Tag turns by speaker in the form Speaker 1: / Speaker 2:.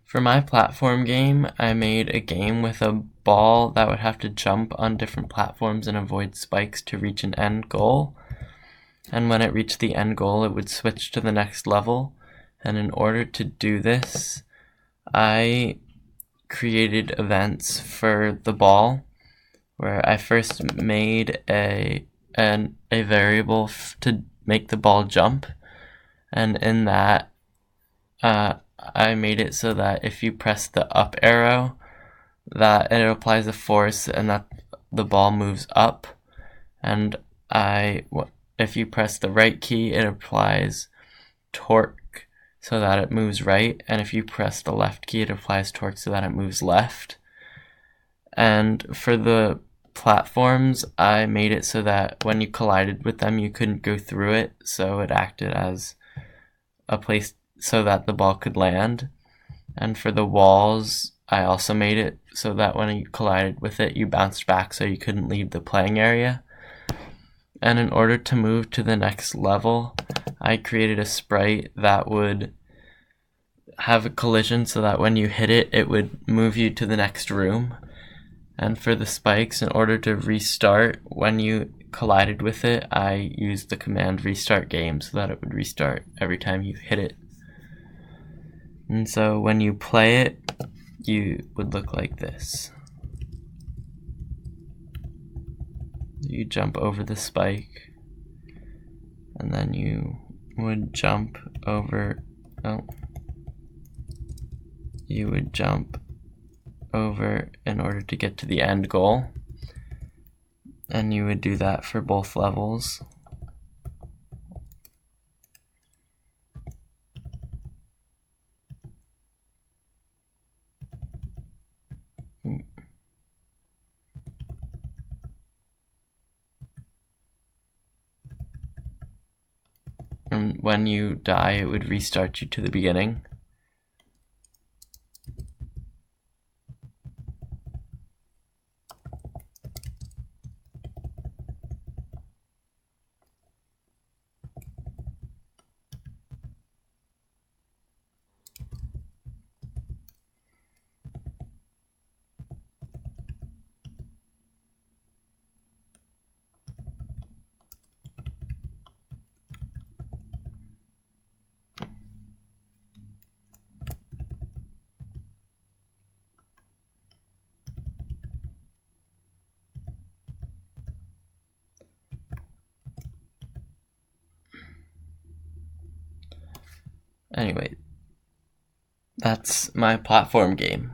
Speaker 1: For my platform game, I made a game with a ball that would have to jump on different platforms and avoid spikes to reach an end goal. And when it reached the end goal, it would switch to the next level. And in order to do this, I created events for the ball where I first made a variable to make the ball jump, and in that I made it so that if you press the up arrow, that it applies a force and that the ball moves up, and if you press the right key, it applies torque so that it moves right, and if you press the left key, it applies torque so that it moves left. And for the platforms, I made it so that when you collided with them, you couldn't go through it, so it acted as a place so that the ball could land. And for the walls, I also made it so that when you collided with it, you bounced back so you couldn't leave the playing area. And in order to move to the next level, I created a sprite that would have a collision so that when you hit it, it would move you to the next room. And for the spikes, in order to restart when you collided with it, I used the command restart game so that it would restart every time you hit it. And so when you play it, you would look like this. You jump over the spike, and then you would jump over, you would jump over in order to get to the end goal, and you would do that for both levels. And when you die, it would restart you to the beginning. Anyway, that's my platform game.